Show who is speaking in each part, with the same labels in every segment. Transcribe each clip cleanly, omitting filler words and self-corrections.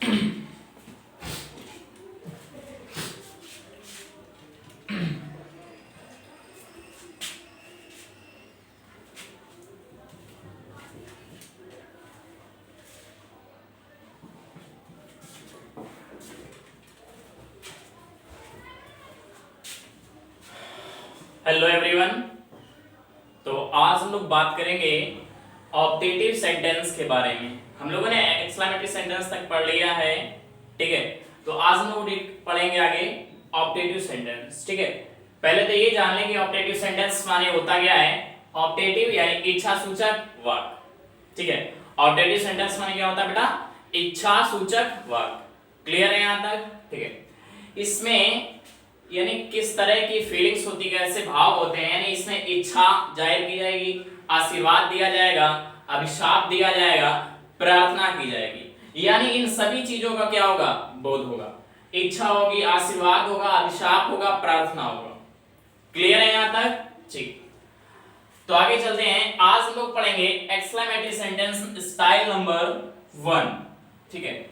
Speaker 1: Hello everyone. तो आज हम लोग बात करेंगे ऑप्टेटिव सेंटेंस के बारे में। हम लोगों ने एक्सक्लेमेटरी सेंटेंस तक पढ़ लिया है, ठीक है। तो आज हम लोग पढ़ेंगे आगे ऑप्टेटिव सेंटेंस, ठीक है। पहले तो ये जान लें कि ऑप्टेटिव सेंटेंस माने होता क्या है। ऑप्टेटिव यानी इच्छा सूचक वाक्य, ठीक है। ऑप्टेटिव सेंटेंस माने क्या होता है बेटा? इच्छा सूचक वाक्य। क्लियर है यहाँ तक? ठीक है। इसमें यानी किस तरह की फीलिंग्स होती है, कैसे भाव होते हैं, यानी इसमें इच्छा जाहिर की जाएगी, आशीर्वाद दिया जाएगा, अभिशाप दिया जाएगा, प्रार्थना की जाएगी। यानी इन सभी चीजों का क्या होगा? बोध होगा। इच्छा होगी, आशीर्वाद होगा, अभिशाप होगा, प्रार्थना होगा। क्लियर है यहां तक? ठीक। तो आगे चलते हैं। आज हम लोग पढ़ेंगे एक्सक्लेमेटरी सेंटेंस स्टाइल नंबर 1, ठीक है।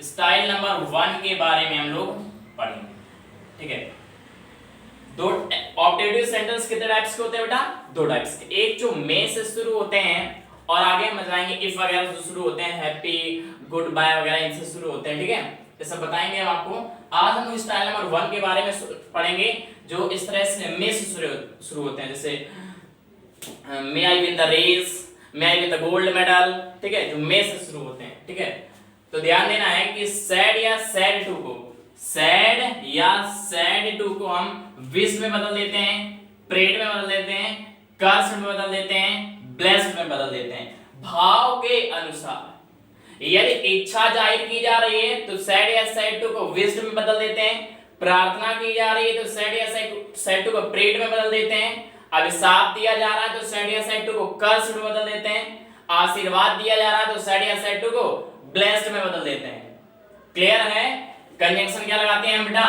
Speaker 1: स्टाइल नंबर 1 के बारे में हम लोग पढ़ेंगे, ठीक है। दो ऑप्टेटिव सेंटेंस कितने टाइप्स के होते हैं बेटा? दो टाइप्स के। एक जो मे से शुरू होते हैं और आगे हम बताएंगे इफ वगैरह से शुरू होते हैं, हैप्पी, गुड बाय वगैरह इनसे शुरू होते हैं, ठीक है। ये सब बताएंगे हम आपको। आज हम स्टाइल नंबर 1 के बारे में पढ़ेंगे जो इस तरह से मे से शुरू होते हैं, जैसे may I win the race, may I win the gold medal, ठीक है। जो मे से शुरू होते हैं, ठीक है। तो ध्यान देना है कि सैड या सैड टू को, सैड या सैड टू को हम विश में बदल देते हैं, प्रेड में बदल देते हैं, कर्स्ड में बदल देते हैं, ब्लेस्ड में बदल देते हैं। भाव के अनुसार यदि इच्छा जाहिर की जा रही है तो सैड या सैड टू को विश्ड में बदल देते हैं, प्रार्थना की जा रही है तो सैड या सैड टू को प्रेड में बदल देते हैं, अभिशाप दिया जा रहा है तो सैड या सैड टू को कर्स्ड में बदल देते हैं, आशीर्वाद दिया जा रहा है तो सैड या सैड टू को ब्लेस्ड में बदल देते हैं। क्लियर है? कंजंक्शन क्या लगाते हैं बेटा?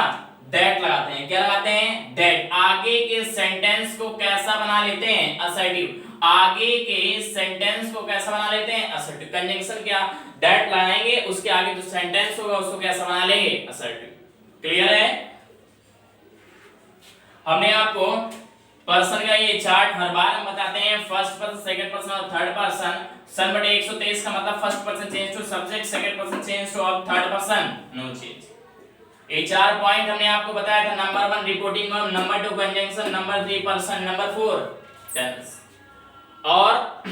Speaker 1: दैट लगाते हैं। क्या लगाते हैं? दैट। आगे के सेंटेंस को कैसा बना लेते हैं? असर्टिव। आगे के सेंटेंस को कैसा बना लेते हैं? असर्टिव। कंजंक्शन क्या? दैट लगाएंगे, उसके आगे जो सेंटेंस होगा उसको कैसा बना लेंगे? असर्टिव। क्लियर है? हमने आपको पर्सन का ये चार्ट हर बार हम बताते हैं, फर्स्ट पर्सन, सेकंड पर्सन और थर्ड पर्सन। सन बटे 123 का मतलब first person change to subject, second person change to of, third person no change. ये 4 पॉइंट हमने आपको बताया था। Number 1 reporting verb, number 2 conjunction, number 3 person, number 4 tense. और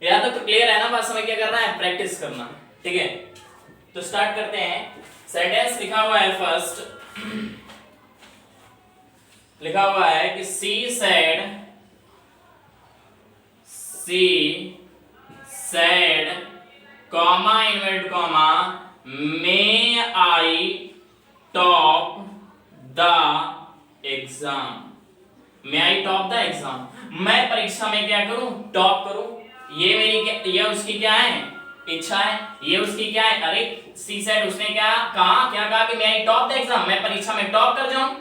Speaker 1: या तो क्लियर है ना? बस हमें क्या करना है? प्रैक्टिस करना, ठीक है। तो स्टार्ट करते हैं। सेंटेंस लिखा हुआ है, फर्स्ट लिखा हुआ है कि she said comma invert comma may I top the exam. May I top the exam. मैं परीक्षा में क्या करूं? टॉप करूं। ये मेरी क्या, ये उसकी क्या है? इच्छा है। ये उसकी क्या है? अरे सी सैड, उसने क्या कहा? क्या कहा कि मे आई टॉप द एग्जाम, मैं परीक्षा में टॉप कर जाऊं।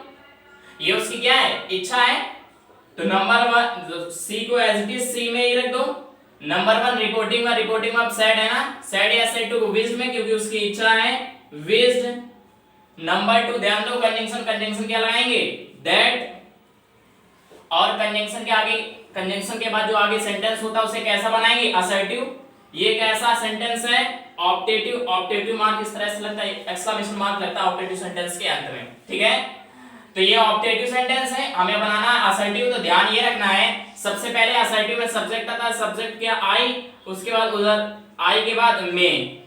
Speaker 1: ये उसकी क्या है? इच्छा है। तो नंबर 1 सी को एज इट इज सी में ही रख दो। नंबर 1 रिपोर्टिंग में सैड है ना, सैड या सैड टू को विश्ड में, क्योंकि उसकी इच्छा है, विश्ड। नंबर 2 ध्यान दो, कंजंक्शन क्या लगाएंगे? दैट। और कंजंक्शन के आगे, कंजंक्शन के बाद जो आगे सेंटेंस होता है उसे कैसा बनाएंगे? असर्टिव। ये कैसा सेंटेंस है? ऑप्टेटिव। ऑप्टेटिव मार्क इस तरह से लगता है, एक्सक्लेमेशन मार्क लगता है ऑप्टेटिव सेंटेंस के अंत में, ठीक है। तो ये ऑप्टेटिव सेंटेंस है, हमें बनाना है असर्टिव। तो ध्यान ये रखना है, सबसे पहले असर्टिव में सब्जेक्ट आता है, सब्जेक्ट क्या? आई, उसके बाद उधर आई के बाद में,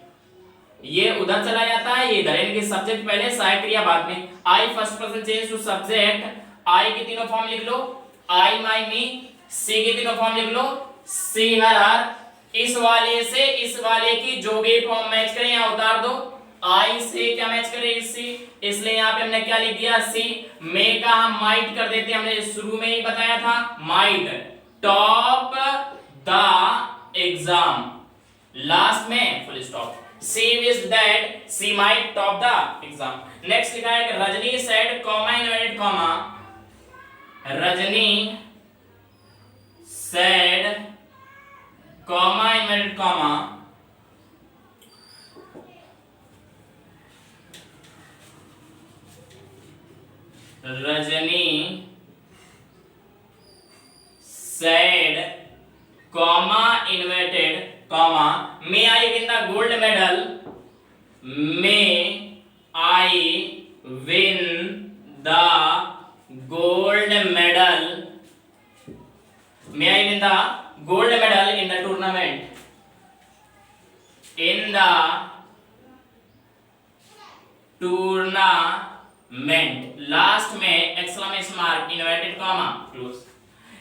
Speaker 1: ये उधर चला जाता है, ये इधर, यानी कि सब्जेक्ट पहले, सहायक क्रिया बाद में। I first person change to subject. I की तीनों फॉर्म लिख लो, आई, माई, मी। सी की तीनों फॉर्म लिख लो, सी, हर। इस वाले से इस वाले की जो भी फॉर्म मैच करें यहां उतार दो। आई से क्या मैच करे? सी, इसलिए यहाँ पे हमने क्या लिख दिया? सी। मे का हम माइट कर देते हैं, हमने शुरू में ही बताया था, might top the exam, last में full stop. She wish that she might top the exam. Next लिखा है कि Rajni said comma inverted comma, Rajni said comma inverted comma Rajni said comma inverted comma may I win the gold medal, may I win the gold medal, may I win the gold medal in the tournament, in the tournament, last में exclamation mark inverted comma close.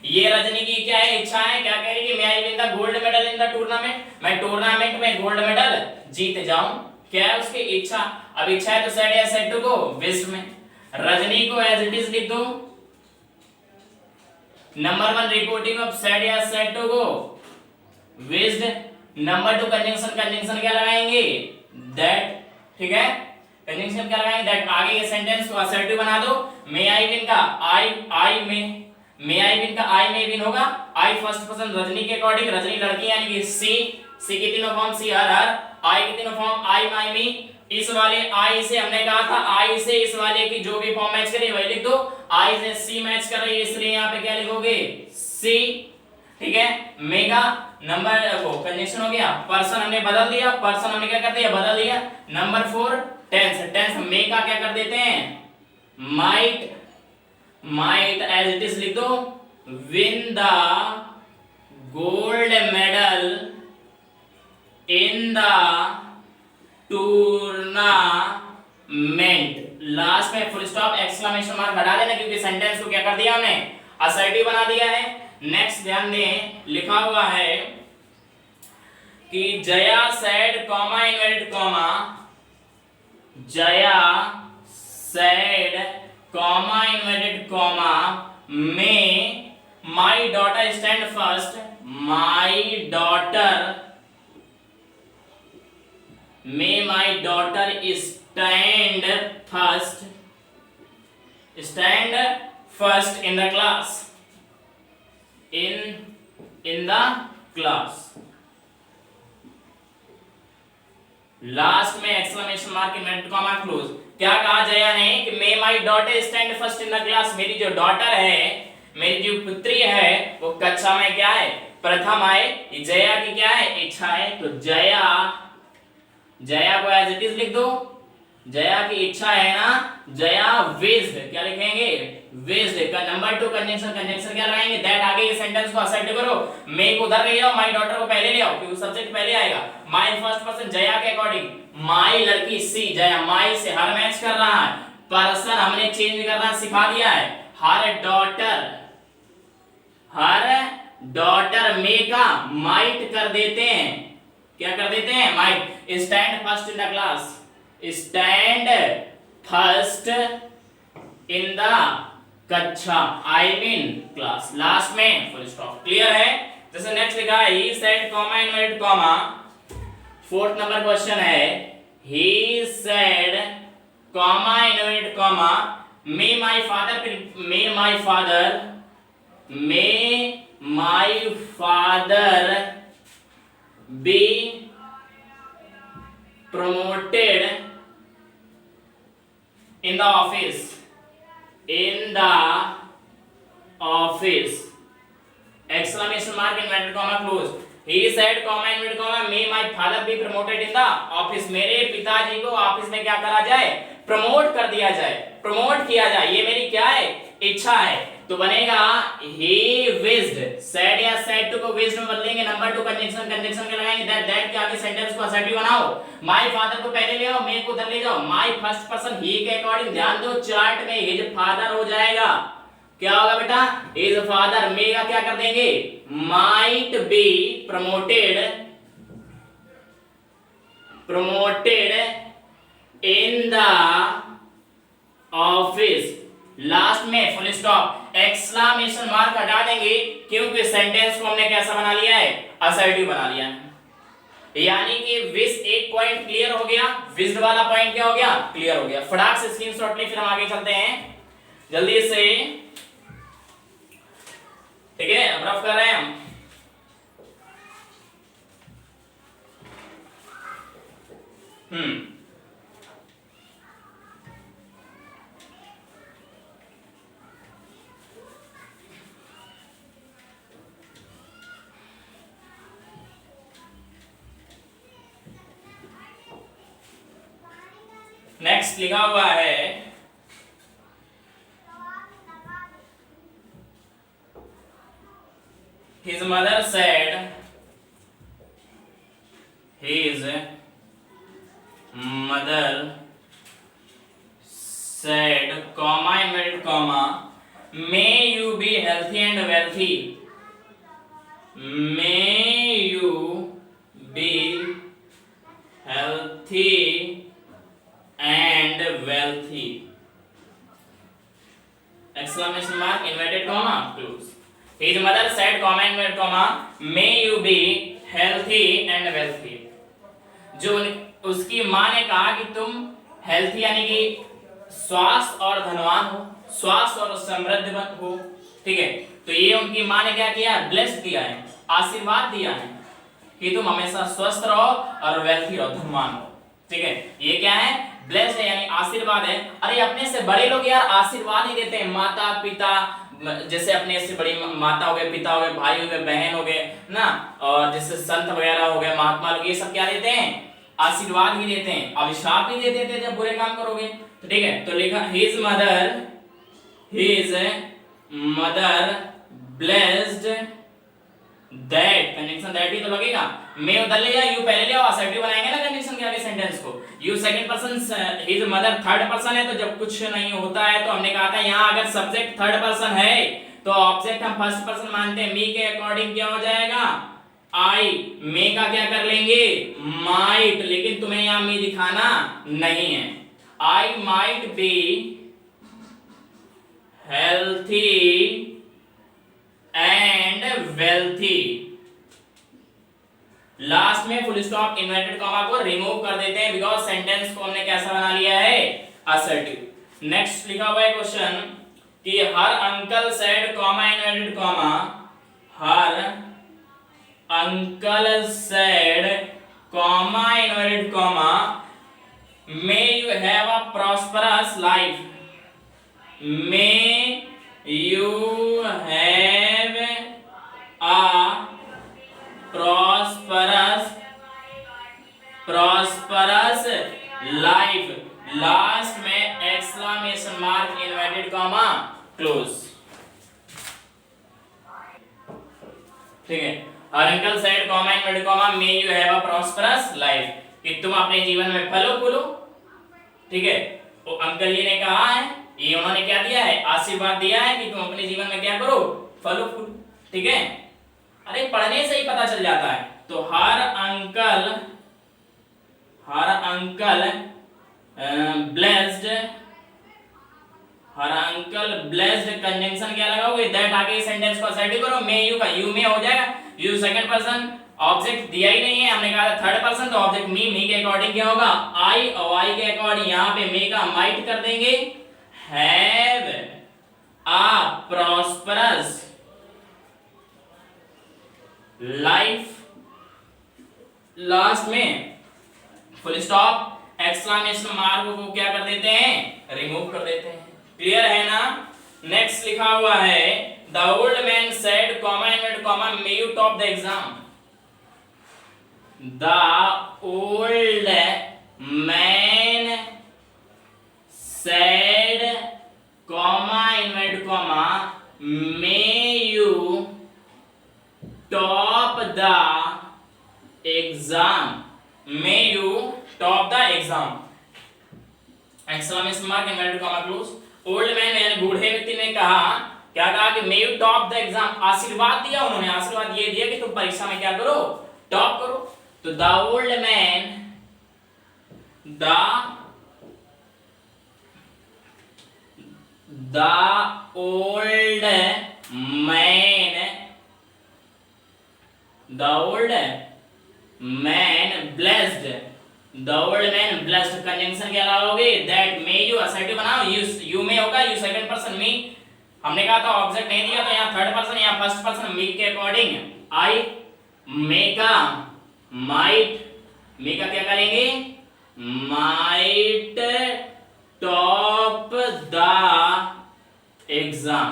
Speaker 1: ये रजनी की क्या है, इच्छा है, क्या कह रही है, मैं आई win the gold medal in the tournament, मैं टूर्नामेंट में गोल्ड मेडल जीत जाऊं, क्या है उसकी इच्छा। अब इच्छा है तो सेड या सेड टू को विश्ड में, रजनी को एज इट इज लिख दो, नंबर 1 रिपोर्टिंग ऑफ सेड या सेड टू को विश्ड, नंबर 2 कंजंक्शन क्या लगाएंगे दैट, ठीक है, कंजंक्शन क्या लगाएंगे दैट, आगे ये सेंटेंस को असर्टिव बना दो, मे आई विन का आई में, मे आई विन का आई में विन होगा, आई फर्स्ट पर्सन रजनी के अकॉर्डिंग, रजनी लड़की यानी कि सी की तीनों फॉर्म सी हर, आई की तीनों फॉर्म आई माई मी, इस वाले आई से हमने कहा था आई से इस वाले की जो भी फॉर्म मैच करे वही लिख दो, आई से सी मैच कर रही है इसलिए यहाँ पे क्या लिखोगे सी, ठीक है। मेगा नंबर वो कंजंक्शन हो गया, पर्सन हमने बदल दिया, पर्सन हमने क्या कर दिया बदल दिया, नंबर 4 टेंस, टेंस मे का क्या कर देते हैं might, might as it is लिख दो, win the gold medal in the tournament, last में फुल स्टॉप एक्सक्लेमेशन मार्क हटा देना क्योंकि सेंटेंस को क्या कर दिया हमने असर्टिव बना दिया है। नेक्स्ट ध्यान दें, लिखा हुआ है कि Jaya said comma inverted comma, Jaya said comma inverted comma may my daughter stand first, my daughter, may my daughter stand first in the class, in the class, last में exclamation mark inverted comma close. क्या कहा जया ने कि may my daughter stand first in the class, मेरी जो daughter है, मेरी जो पुत्री है वो कक्षा में क्या है प्रथम आए, ये जया की क्या है इच्छा है, तो जया, जया को एज इट इज लिख दो, जया की इच्छा है ना, जया विश्ड, क्या लिखेंगे विश्ड का नंबर 2 कंजंक्शन, कंजंक्शन क्या लगाएंगे दैट, आगे ये सेंटेंस को असर्टिव करो, मे को उधर ले जाओ, माय डॉटर को पहले ले आओ क्योंकि सब्जेक्ट पहले आएगा, माय फर्स्ट पर्सन जया के अकॉर्डिंग, माय लड़की सी, जया माय से हर मैच कर रहा है, पर्सन हमने चेंज करना सिखा दिया है, हर डॉटर मे का माइट कर देते हैं, क्या कर देते हैं might, stand first in the class, stand first in the कक्षा, आई मीन क्लास, लास्ट में फुल स्टॉप, क्लियर है। जैसे नेक्स्ट लिखा है he said comma inverted comma, 4th number question है he said comma inverted comma may my father be promoted in the office, exclamation mark inverted comma close, he said comma inverted comma may my father be promoted in the office, मेरे पिताजी को office में क्या करा जाए promote कर दिया जाए, प्रमोट किया जाए, ये मेरी क्या है इच्छा है, तो बनेगा he wished, said या said to को wished में बदलेंगे, नंबर 2 कंजंक्शन, कंजंक्शन के लगाएंगे that के आगे सेंटेंस को असर्टिव बनाओ, my father को पहले ले आओ, may को उधर ले जाओ, my फर्स्ट पर्सन he के अकॉर्डिंग, ध्यान दो चार्ट में his father हो जाएगा, क्या होगा बेटा his father, may का क्या कर देंगे might be promoted in the office, last में फुल स्टॉप, एक्सक्लेमेशन मार्क हटा देंगे क्योंकि सेंटेंस को हमने कैसा बना लिया है असर्टिव बना लिया है, यानी कि विश एक पॉइंट क्लियर हो गया, विश्ड वाला पॉइंट क्या हो गया क्लियर हो गया। फटाक से स्क्रीनशॉट ले, फिर हम आगे चलते हैं जल्दी से, ठीक है अब रफ कर रहे हैं हम। नेक्स्ट लिखा हुआ है his mother said his mother said comma inverted comma may you be healthy and wealthy, may you be healthy and wealthy, exclamation mark inverted comma close. His mother said comma inverted comma may you be healthy and wealthy. जो उसकी माँ ने कहा कि तुम healthy यानी कि स्वास्थ्य और धनवान हो, स्वास्थ्य और समृद्ध हो, ठीक है। तो ये उनकी माँ ने क्या किया, ब्लेस्ड दिया है, आशीर्वाद दिया है कि तुम हमेशा स्वस्थ रहो और वेल्थी रहो, धनवान हो, ठीक है। ये क्या है, ब्लेस्ड है यानी आशीर्वाद है। अरे अपने से बड़े लोग यार आशीर्वाद नहीं देते हैं, माता पिता, जैसे अपने से बड़ी माता हो गए, पिता हो गए, भाई हो गए, बहन हो गए ना, और जैसे संत वगैरह हो गए, महात्मा लोग, ये सब क्या देते हैं, आशीर्वाद ही देते हैं, अभिशाप ही दे देते हैं जब बुरे काम करोगे। तो ठीक है, तो लिखा his mother blessed that, condition that he तो लगेगा, मैं उधर ले जाओ, यू पहले ले आओ, असर्टिव बनाएंगे ना कंडीशन के आगे सेंटेंस को। You second person, his mother third person है, तो जब कुछ नहीं होता है तो हमने कहा था यहाँ अगर सब्जेक्ट थर्ड पर्सन है तो ऑब्जेक्ट हम फर्स्ट पर्सन मानते हैं, मी के अकॉर्डिंग क्या हो जाएगा, आई, मे का क्या कर लेंगे, माइट, लेकिन तुम्हें यहाँ मी दिखाना नहीं है। I might be healthy and wealthy, last में फुल स्टॉप इन्वर्टेड कॉमा को रिमूव कर देते हैं बिकॉज सेंटेंस को हमने कैसा बना लिया है, असर्टिव। नेक्स्ट लिखा हुआ है क्वेश्चन कि her uncle said comma inverted comma, her uncle said comma inverted comma may you have a prosperous life, may you have a prosperous life, last में exclamation mark inverted comma close, ठीक है। Her uncle said comma inverted comma may you have a prosperous life, कि तुम अपने जीवन में फलो फूलो, ठीक है। तो अंकल जी ने कहा है, ये उन्होंने क्या दिया है, आशीर्वाद दिया है कि तुम अपने जीवन में क्या करो, फलो फूलो, ठीक है। अरे पढ़ने से ही पता चल जाता है। तो हर अंकल ब्लेस्ड, हर अंकल ब्लेस्ड, कंजंक्शन क्या लगाओगे, दैट आगे सेंटेंस को असर्टिव करो, मे यू का यू में हो जाएगा, यू सेकंड पर्सन, ऑब्जेक्ट दिया ही नहीं है, हमने कहा थर्ड पर्सन, तो ऑब्जेक्ट मी के अकॉर्डिंग क्या होगा, आई, और आई के अकॉर्डिंग यहां पे मे का माइट कर देंगे, have a prosperous life, last में फुल स्टॉप एक्सक्लेमेशन मार्क को क्या कर देते हैं, रिमूव कर देते हैं। क्लियर है ना। नेक्स्ट लिखा हुआ है the old man said comma inverted comma may you top the exam, the old man said comma inverted comma may you top the exam, may you top the exam, exclamation mark inverted comma close. Old man यानी बूढ़े व्यक्ति ने कहा, क्या कहा कि may you top the exam, आशीर्वाद दिया उन्होंने, आशीर्वाद ये दिया कि तुम परीक्षा में क्या करो, टॉप करो। तो the old man, the old man blessed, the old man blessed, conjunction क्या लगाओगे, दैट मे यू असर्टिव बनाओ, यू में होगा, यू सेकंड पर्सन मी, हमने कहा था ऑब्जेक्ट नहीं दिया तो यहाँ थर्ड पर्सन या फर्स्ट पर्सन मी के अकॉर्डिंग आई, मे का माइट, मे का क्या करेंगे, might top the exam.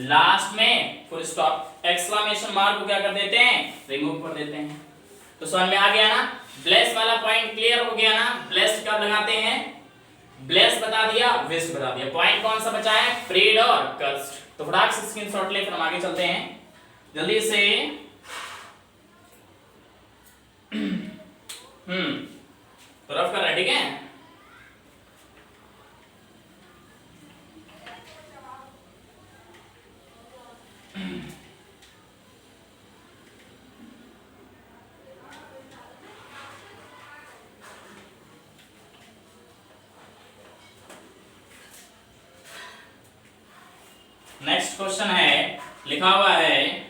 Speaker 1: Last में फुल स्टॉप, एक्सक्लेमेशन मार्क को क्या कर देते हैं, रिमूव कर देते हैं। तो समझ में आ गया ना, ब्लेस वाला पॉइंट क्लियर हो गया ना। ब्लेस्ड कब लगाते हैं, ब्लेस बता दिया, विश बता दिया। पॉइंट कौन सा बचा है, प्रेड और कर्स्ड। तो फटाक से स्क्रीनशॉट ले, फिर हम आगे चलते हैं जल्दी से। तो रफ कर रहा है, ठीक है। नेक्स्ट क्वेश्चन है, लिखा हुआ है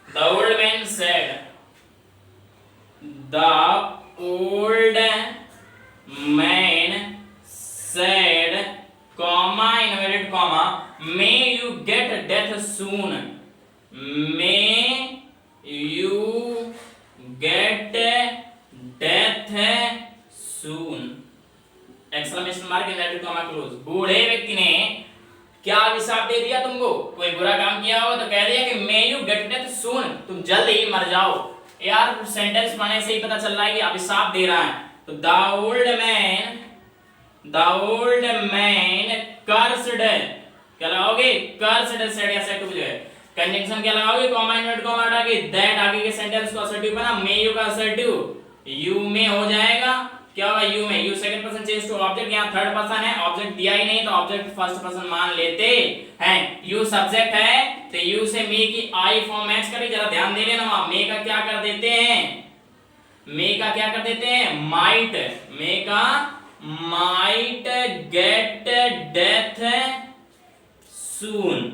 Speaker 1: the old man said, the old man said, comma inverted comma, may you get death soon, may you get death soon, exclamation mark inverted comma close. बूढ़े व्यक्ति ने क्या अभिशाप दे दिया तुमको, कोई बुरा काम किया हो तो कह दिया कि मे यू गेट डेथ सून, तुम जल्द ही मर जाओ। यार सेंटेंस पढ़ने से ही पता चल रहा है कि अभिशाप दे रहा है। तो द ओल्ड मैन कर्स्ड, क्या लगाओगे, कर्स्ड सेड या सेड टू जो है, कंजंक्शन क्या लगाओगे, कॉमा इनवर्टेड कॉमा हटा के दैट, आगे के सेंटेंस को असर्टिव बना, मे यू का असर्टिव यू में हो जाएगा, क्या होगा, यू में, you second person change to object, यहाँ थर्ड पर्सन है, ऑब्जेक्ट दिया ही नहीं तो ऑब्जेक्ट फर्स्ट पर्सन मान लेते हैं। यू सब्जेक्ट है तो यू से मे की आई फॉर्म मैच करें, जरा ध्यान दे लेना। वहां मे का क्या कर देते हैं, मे का क्या कर देते हैं, माइट, मे का might get death soon,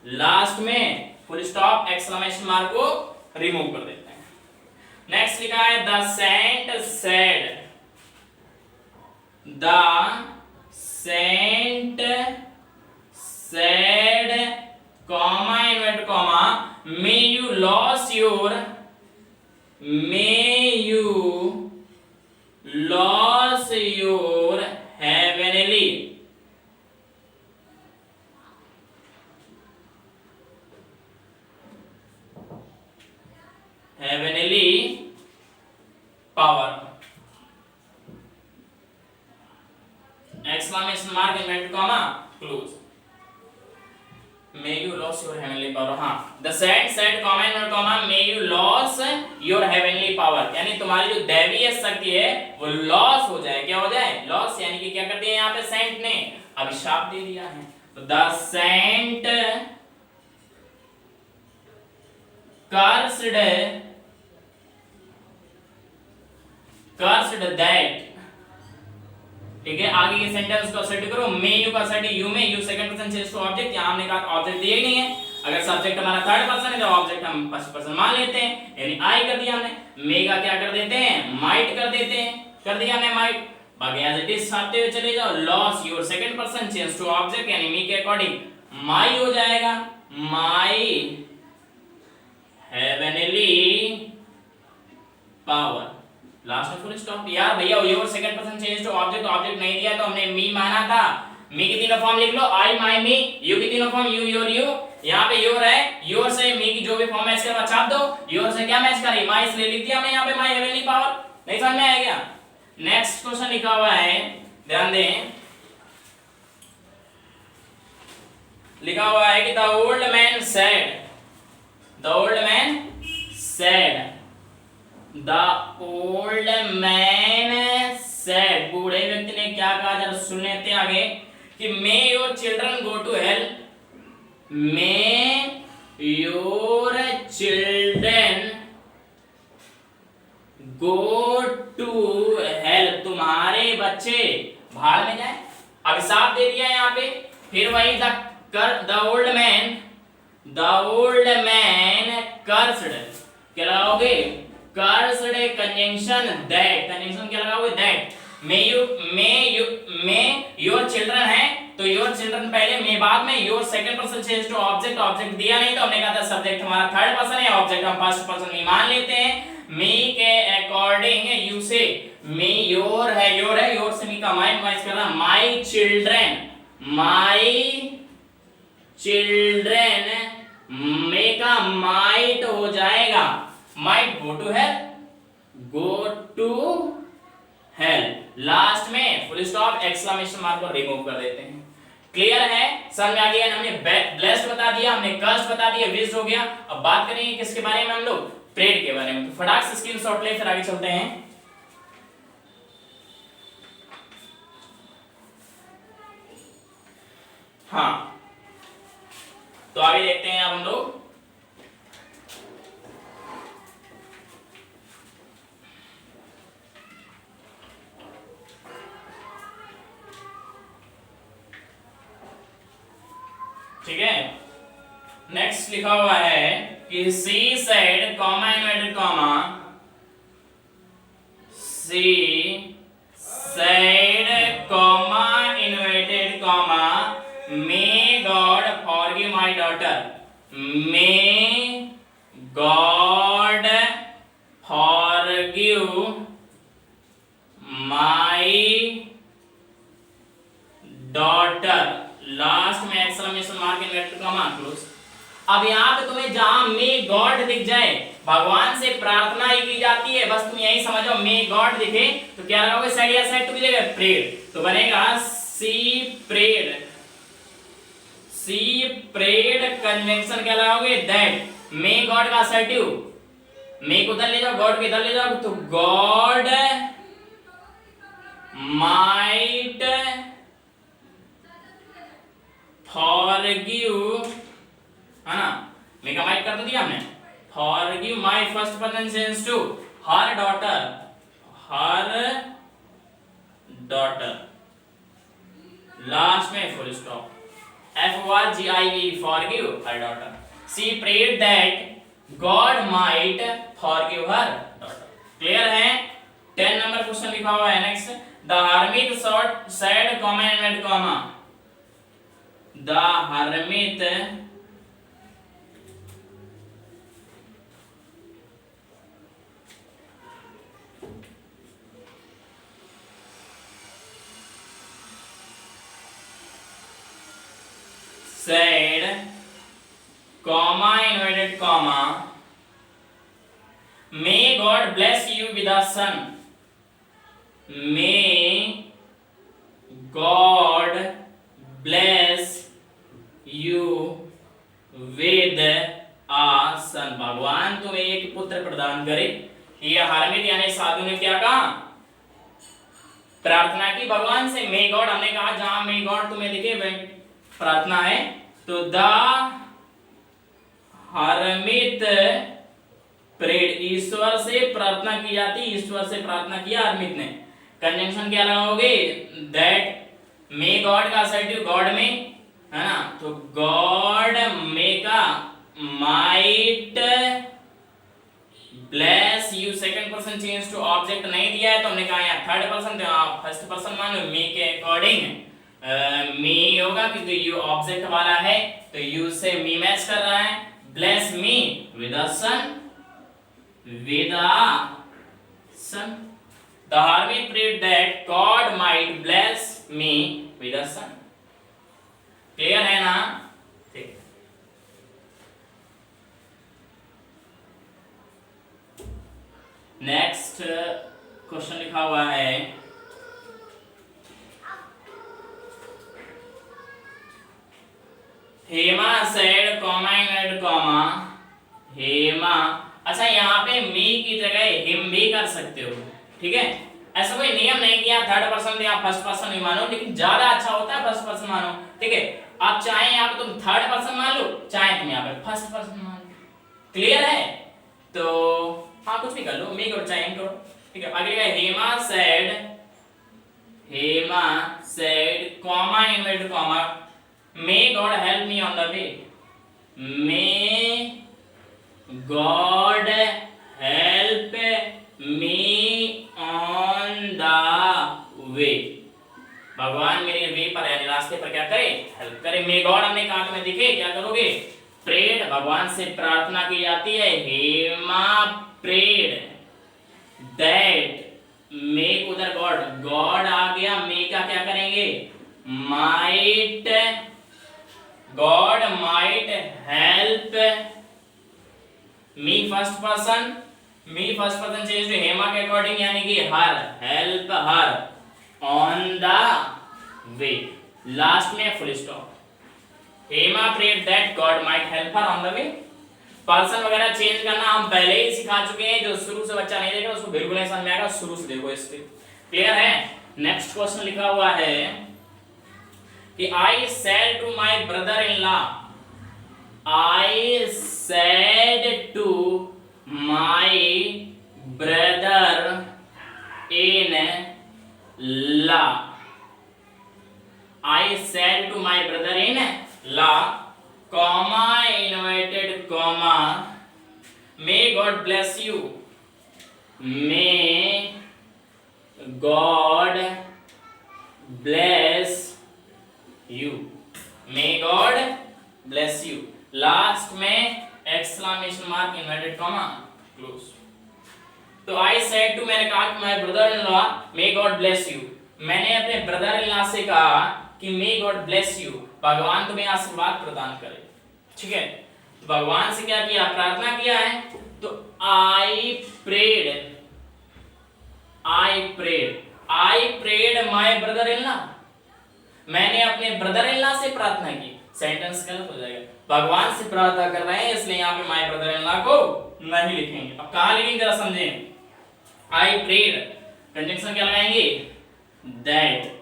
Speaker 1: last में फुल स्टॉप एक्सक्लेमेशन मार्क को रिमूव कर देते हैं। नेक्स्ट लिखा है the saint said, the saint said, comma inverted comma, may you lose your, may you lose your heavenly, heavenly power, exclamation mark inverted comma close, may you lose your heavenly power. हाँ, the said said comma inverted comma, may you lose your heavenly power, यानी तुम्हारी जो दैवीय शक्ति है वो loss हो जाए, क्या हो जाए, लॉस, यानी कि क्या कर दिया यहाँ पे सेंट ने अभिशाप दे दिया है। तो द सेंट cursed that, ठीक है। आगे के सेंटेंस को असर्टिव करो, मे यू का असर्टिव यू में, you second person change to object, यहां हमने कहा ऑब्जेक्ट दिया ही नहीं है, अगर सब्जेक्ट हमारा थर्ड पर्सन है तो ऑब्जेक्ट हम फर्स्ट पर्सन मान लेते हैं, यानी आई कर दिया हमने। मे का क्या कर देते हैं, माइट कर देते हैं, कर दिया हमने माइट, बाकी एज इट इज छापते हुए चले जाओ, loss your second person change to object, यानी मी के अकॉर्डिंग माई हो जाएगा, माई हेवनली पावर, लास्ट में फुल स्टॉप। यार भैया your second person change to object, object नहीं दिया तो हमने मी माना था, मी की तीनों फॉर्म लिख लो, आई माई मी, यू की तीनों फॉर्म यू योर यू, यहाँ पे योर है, योर से मी की जो भी फॉर्म मैच करे छाप दो, योर से क्या मैच करे, माई, इसलिए लिख दिया हमने यहाँ पे माई हेवनली पावर। नहीं समझ में आया क्या? नेक्स्ट क्वेश्चन लिखा हुआ है, ध्यान दें, लिखा हुआ है कि the old man said, the old man said, the old man said, बूढ़े व्यक्ति ने क्या कहा, जरा सुन लेते हैं आगे, कि may your children go to hell, may your children go to hell, तुम्हारे बच्चे भाड़ में जाए, अभिशाप दे दिया यहाँ पे। फिर वही द ओल्ड मैन कर्स्ड, क्या लगाओगे, कर्स्ड कंजंक्शन दैट, कंजंक्शन क्या लगाओगे, दैट, मे योर चिल्ड्रन है तो योर चिल्ड्रन पहले, मे बाद में, your second person change to object, object दिया नहीं तो हमने कहा था सब्जेक्ट हमारा थर्ड पर्सन है, ऑब्जेक्ट हम फर्स्ट पर्सन में मान लेते हैं, मी के अकॉर्डिंग यू से मी योर है योर से मी का माई मैच कर रहा माई चिल्ड्रेन मे का माइट हो जाएगा might go to help last में फुल स्टॉप एक्सक्लेमेशन मार्क को रिमूव कर देते हैं। क्लियर है, समझ में आ गया। हमने ब्लेस्ड बता दिया, हमने कर्स्ड बता दिया, विज्ड हो गया। अब बात करेंगे किसके बारे में हम लोग, प्रेड के बारे में। तो फटाक से स्क्रीनशॉट ले, फिर आगे चलते हैं। हाँ तो आगे देखते हैं अब हम लोग। ठीक है, नेक्स्ट लिखा हुआ है कि she said comma inverted comma she said comma inverted comma may God forgive my daughter may God forgive my daughter last में exclamation mark inverted comma close. अब यहाँ पे तुम्हें जहां मे गॉड दिख जाए, भगवान से प्रार्थना ही की जाती है, बस तुम यही समझो मे गॉड दिखे तो क्या लगाओगे, साइड या साइड टू की जगह प्रेड, तो बनेगा सी प्रेड कंजंक्शन क्या लगाओगे, दैट मे गॉड का असर्टिव, मे को इधर ले जाओ, गॉड को इधर ले जाओ, तो गॉड माइट फॉरगिव, है ना, मे का माइट कर तो दिया हमने, forgive my first person sense to her daughter last में full stop, FORGIVE forgive her daughter. She prayed that God might forgive her daughter. Clear है? 10 नंबर क्वेश्चन लिखा हुआ है next. The hermit said comma inverted comma. The hermit said comma inverted comma may God bless you with a son, may God bless you with a son, भगवान तुम्हें एक पुत्र प्रदान करे। ये हरमित यानी साधु ने क्या कहा, प्रार्थना की भगवान से, मे गॉड हमने कहा जहां मे गॉड तुम्हें दिखे प्रार्थना है, तो द हरमित प्रेड, ईश्वर से प्रार्थना की जाती, ईश्वर से प्रार्थना किया हरमित ने। कंजंक्शन क्या लगाओगे, दैट मे गॉड का असर्टिव गॉड में, है ना, तो गॉड मे का might bless you, second person change to object नहीं दिया है तो हमने कहा यहाँ थर्ड पर्सन, तो आप फर्स्ट पर्सन मान लो, मे के अकॉर्डिंग मी होगा क्योंकि यू ऑब्जेक्ट वाला है, तो यू से मी मैच कर रहा है, bless me with a son, the hermit prayed that God might bless me with a son. Clear है ना, ठीक। नेक्स्ट क्वेश्चन लिखा हुआ है, Hema said comma inverted comma Hema, अच्छा यहाँ पे मी की जगह हिम भी कर सकते हो, ठीक है, ऐसा कोई नियम नहीं किया थर्ड पर्सन या फर्स्ट पर्सन ही मानो, लेकिन ज्यादा अच्छा होता है फर्स्ट पर्सन मानो, ठीक है। आप चाहे यहाँ पे तुम थर्ड पर्सन मान लो, चाहे तुम यहाँ पे फर्स्ट पर्सन मान लो, क्लियर है, तो हाँ कुछ भी कर लो, मी करो चाहे हिम करो, ठीक है। आगे Hema said comma inverted comma may God help me on the way, may God help me on the way, भगवान मेरे वे पर यानी रास्ते पर क्या करे, हेल्प करे। मे गॉड हमने कहा तुम्हें दिखे, क्या करोगे, प्रेड, भगवान से प्रार्थना की जाती है, हेमा प्रेड, दैट मेक उधर गॉड, गॉड आ गया, मे का क्या करेंगे might, God might help me first person, me first person change to Hema के अकॉर्डिंग यानी कि her, help her on the way, last में full stop. Hema prayed that God might help her on the way. Person वगैरह change करना हम पहले ही सिखा चुके हैं, जो शुरू से बच्चा नहीं देखेगा उसको बिल्कुल नहीं समझ में आएगा, शुरू से देखो इसके। क्लियर है? नेक्स्ट क्वेश्चन लिखा हुआ है कि I said to my brother in law, I said to my brother in law, I said to my brother in law, comma inverted comma, may God bless you, may God bless you, may God bless you, last में exclamation mark inverted comma close. तो I said to, मैंने कहा my brother in law may God bless you, मैंने अपने brother in law से कहा कि मे God bless you, भगवान तुम्हें आशीर्वाद प्रदान करे। ठीक है, तो भगवान से क्या किया, प्रार्थना किया है। तो I prayed, I prayed, I prayed my brother in law, मैंने अपने ब्रदर इन लॉ से प्रार्थना की। सेंटेंस गलत हो जाएगा, भगवान से प्रार्थना कर रहे हैं इसलिए यहाँ पे माय ब्रदर इन लॉ को नहीं लिखेंगे। अब कहां लिखेंगे जरा समझें। आई प्रेड कंजंक्शन क्या लगाएंगे, दैट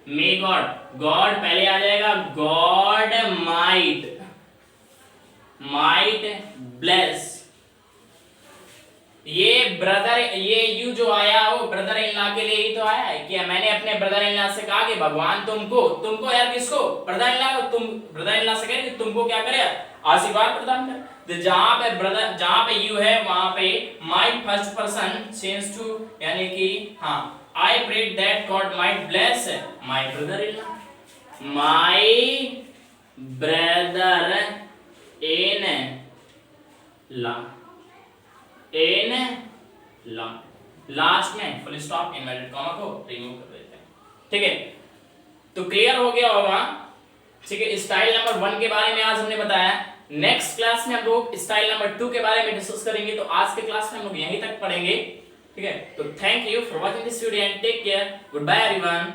Speaker 1: मे गॉड, गॉड पहले आ जाएगा, गॉड माइट, माइट ब्लेस, ये ब्रदर, ये यू जो आया वो ब्रदर इन लॉ के लिए ही तो आया है कि मैंने अपने ब्रदर इन लॉ से कहा कि भगवान तुमको, तुमको यार किसको, ब्रदर इन लॉ, तुम ब्रदर इन लॉ से कह कि तुमको क्या करे, आशीर्वाद प्रदान करे। तो जहां पे ब्रदर, जहां पे यू है वहां पे my first person change to यानी कि हाँ, I prayed that God might bless my brother in law, my brother in law, in law, last में फुल स्टॉप इन्वर्टेड कॉमा को रिमूव कर देते हैं। ठीक है, तो क्लियर हो गया होगा। ठीक है, स्टाइल नंबर 1 के बारे में आज हमने बताया। नेक्स्ट क्लास में हम लोग स्टाइल नंबर 2 के बारे में डिस्कस करेंगे। तो आज के क्लास में हम लोग यहीं तक पढ़ेंगे। ठीक है, तो thank you for watching this video and take care, goodbye everyone.